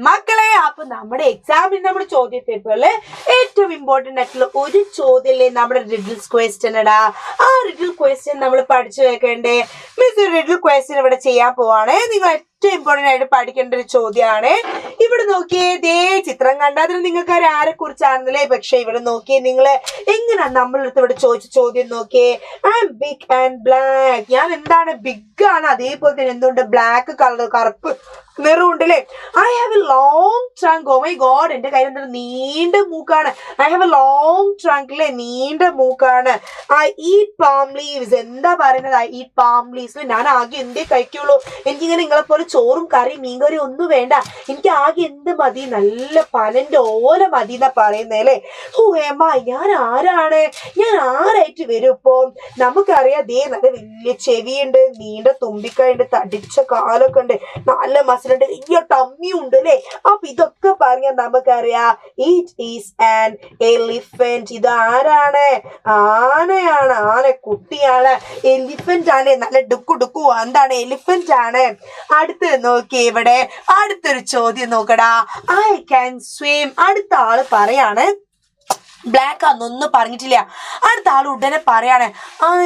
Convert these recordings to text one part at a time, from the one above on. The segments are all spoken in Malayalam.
മക്കളെ, അപ്പൊ നമ്മുടെ എക്സാമിന് നമ്മുടെ ചോദ്യ പേപ്പറില് ഏറ്റവും ഇമ്പോർട്ടന്റ് ആയിട്ടുള്ള ഒരു ചോദ്യമല്ലേ നമ്മുടെ റിഡിൽസ് ക്വസ്റ്റ്യൻ ഇടാ. ആ റിഡിൽ ക്വസ്റ്റ്യൻ നമ്മൾ പഠിച്ചു വെക്കണ്ടേ? മിസ് റിഡിൽ ക്വസ്റ്റ്യൻ ഇവിടെ ചെയ്യാൻ പോവാണ്. നിങ്ങൾ ഏറ്റവും ഇമ്പോർട്ടന്റ് ആയിട്ട് പഠിക്കേണ്ട ഒരു ചോദ്യമാണ്. ഇവിടെ നോക്കിയേ, ദേ ചിത്രം കണ്ടാൽ നിങ്ങൾക്ക് ആരെ കുറിച്ചാണെന്നല്ലേ. പക്ഷെ ഇവിടെ നോക്കിയേ, നിങ്ങള് എങ്ങനെയാ നമ്മളടുത്ത് ഇവിടെ ചോദിച്ച ചോദ്യം നോക്കിയേ. I am big and black. ഞാൻ എന്താണ്? ബിഗ് ആണ്, അതേപോലെ തന്നെ എന്തുകൊണ്ട്? ബ്ലാക്ക് കളർ, കറുപ്പ് നിറമുണ്ട് അല്ലേ. I have a long trunk. Oh my God, എന്റെ കയ്യിൽ എന്താണ്? നീണ്ട മൂക്കാണ്. I have a long trunk അല്ലേ, നീണ്ട മൂക്കാണ്. I eat palm leaves. എന്താ പറയുന്നത്? I eat palm leaves. ഞാൻ ആകെ എന്തേ കഴിക്കുള്ളൂ. എനിക്കിങ്ങനെ നിങ്ങളെ പോലെ ചോറും കറിയും മീൻകറി ഒന്നും വേണ്ട. എനിക്ക് ആകെ എന്ത് മതി? നല്ല പനന്റെ ഓല മതി എന്നാ പറയുന്നേ അല്ലേ. ഓ ഏമ്മ, ഞാൻ ആരാണ്? ഞാൻ ആരായിട്ട് വരും ഇപ്പൊ? നമുക്കറിയാം, ദേ നല്ല വലിയ ചെവിയുണ്ട്, നീണ്ട തുമ്പിക്കൈണ്ട്, തടിച്ച കാലൊക്കെ ഉണ്ട്, നല്ല മസിലുണ്ട്, വലിയ ടമ്മിയും ഉണ്ട് അല്ലേ. അപ്പൊ ഇതൊക്കെ പറഞ്ഞാൽ നമുക്കറിയാം, ഇറ്റ് ഈസ് ആൻ എലിഫന്റ്. ഇത് ആരാണ്? ആനയാണ്, ആനക്കുട്ടിയാണ്, എലിഫന്റ് ആണ്. നല്ല ഡുക്കു ഡുക്കു എന്താണ്? എലിഫന്റ് ആണ്. അടുത്ത് നോക്കി, ഇവിടെ അടുത്തൊരു ചോദ്യം നോക്കടാ. I can swim. അടുത്ത ആള് പറയാണ്, ബ്ലാക്ക് ആണെന്നൊന്നും പറഞ്ഞിട്ടില്ല. അടുത്ത ആൾ ഉടനെ പറയാണ്,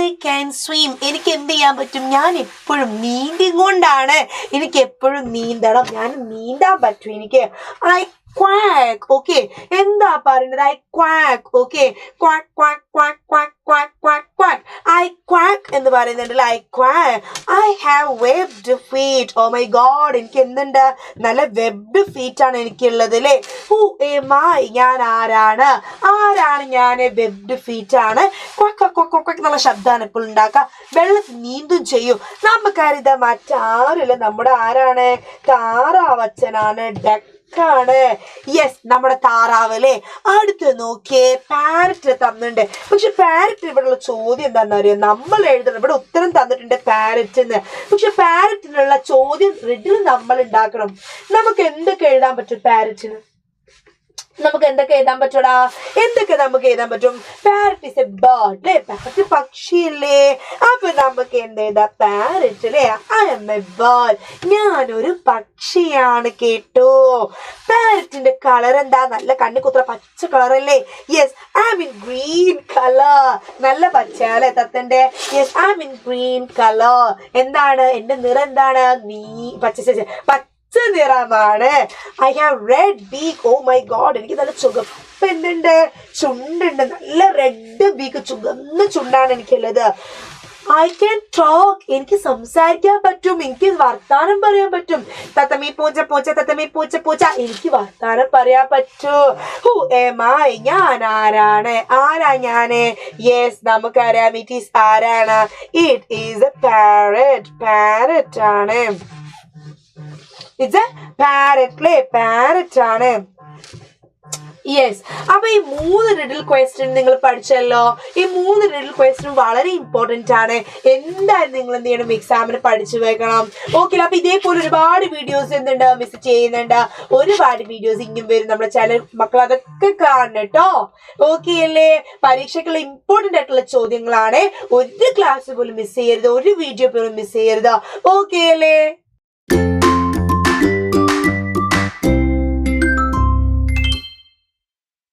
ഐ ക്യാൻ സ്വിം. എനിക്ക് എന്ത് ചെയ്യാൻ പറ്റും? ഞാൻ എപ്പോഴും നീന്തിക്കൊണ്ടാണ്. എനിക്ക് എപ്പോഴും നീന്തണം, ഞാൻ നീന്താൻ പറ്റും എനിക്ക്. I quack. ഓക്കെ, എന്താ പറയുന്നത്? I quack. Okay, quack quack quack quack quack quack quack. I quack എന്ന് പറയുന്നുണ്ടല്ലോ. I quack. I have webbed feet. Oh my God, എനിക്ക് എന്തുണ്ട്? നല്ല വെബ്ഡ് ഫീറ്റ് ആണ് എനിക്കുള്ളത് അല്ലേ. Who am I? ഞാൻ ആരാണ്? ആരാണ് ഞാൻ? വെബ്ഡ് ഫീറ്റ് ആണ്. ക്വാക്ക് ക്വാക്ക് ക്വാക്ക് എന്നുള്ള ശബ്ദമാണ് ഇപ്പോൾ ഉണ്ടാക്കുക. വെള്ളത്തിൽ നീന്തും ചെയ്യും. നമുക്കറിയാം, മറ്റാരില്ല, നമ്മുടെ ആരാണ്? താറാവച്ചനാണ്, ഡക്ക് ആണ്. യെസ്, നമ്മുടെ താറാവ് അല്ലേ. അടുത്ത് നോക്കിയേ, പാരറ്റ് തന്നിട്ടുണ്ട്. പക്ഷെ പാരറ്റ് ഇവിടെയുള്ള ചോദ്യം എന്താണെന്ന് അറിയാം? നമ്മൾ എഴുതണം. ഇവിടെ ഉത്തരം തന്നിട്ടുണ്ട് പാരറ്റ്. പക്ഷെ പാരറ്റിനുള്ള ചോദ്യം റിഡിൽ നമ്മൾ ഉണ്ടാക്കണം. നമുക്ക് എന്തൊക്കെ എഴുതാൻ പറ്റും പാരറ്റിന്? നമുക്ക് എന്തൊക്കെ എഴുതാൻ പറ്റൂടാ? എന്തൊക്കെ നമുക്ക് എഴുതാൻ പറ്റും? പാരറ്റ് ഇസ് എ ബേർഡ് അല്ലേ. പാരറ്റ് പക്ഷിയല്ലേ. അപ്പൊ നമുക്ക് എന്ത് എഴുതാം? പാരറ്റ് അല്ലേ. I M A bird. ഞാനൊരു പക്ഷിയാണ് കേട്ടോ. പാരറ്റിന്റെ കളർ എന്താ? നല്ല കണ്ണിക്കുത്ര പച്ച കളർ അല്ലേ. Yes, I am in green colour. നല്ല പച്ചയല്ലേ തത്തന്റെ. Yes, I am in green colour. എന്താണ് എന്റെ നിറം? എന്താണ്? പച്ച നിറമാണ്. I have red beak. Oh my God, എനിക്ക് നല്ല ചുവപ്പ് എന്തുണ്ട്? ചുണ്ടുണ്ട്, നല്ല റെഡ് ബീക്ക്, ചുവന്ന ചുണ്ടാണ് എനിക്കുള്ളത്. I can talk. എനിക്ക് സംസാരിക്കാൻ പറ്റും, എനിക്ക് വർത്താനം പറയാൻ പറ്റും. തത്തമ്മി പൂച്ച പൂച്ച, തത്തമ്മി പൂച്ച പൂച്ച, എനിക്ക് വർത്താനം പറയാൻ പറ്റൂ. Who am I? ഞാൻ ആരാണ്? ആരാ ഞാന്? യെസ്, നമുക്കറിയാം, ഇറ്റ് ഈസ് ആരാണ്? It is A parrot. Parrot ആണ്. ഇറ്റ്സ് എ പാരറ്റ് അല്ലേ. പാരറ്റ് ആണ്. യെസ്, അപ്പൊ ഈ 3 റിഡിൽ ക്വസ്റ്റ്യൻ നിങ്ങൾ പഠിച്ചല്ലോ. ഈ 3 റിഡിൽ ക്വസ്റ്റ്യൻ വളരെ ഇമ്പോർട്ടന്റ് ആണ്. എന്തായാലും നിങ്ങൾ എന്ത് ചെയ്യണം? എക്സാമിന് പഠിച്ചു വെക്കണം. ഓക്കെ, അപ്പൊ ഇതേപോലെ ഒരുപാട് വീഡിയോസ് എന്തുണ്ട്? വിസിറ്റ് ചെയ്യുന്നുണ്ട്. ഒരുപാട് വീഡിയോസ് ഇങ്ങും വരും നമ്മുടെ ചാനൽ. മക്കൾ അതൊക്കെ കാണണം കേട്ടോ. ഓക്കെ അല്ലേ? പരീക്ഷയ്ക്കുള്ള ഇമ്പോർട്ടന്റ് ആയിട്ടുള്ള ചോദ്യങ്ങളാണ്. ഒരു ക്ലാസ് പോലും മിസ് ചെയ്യരുത്, ഒരു വീഡിയോ പോലും മിസ് ചെയ്യരുത്. ഓക്കെ അല്ലേ?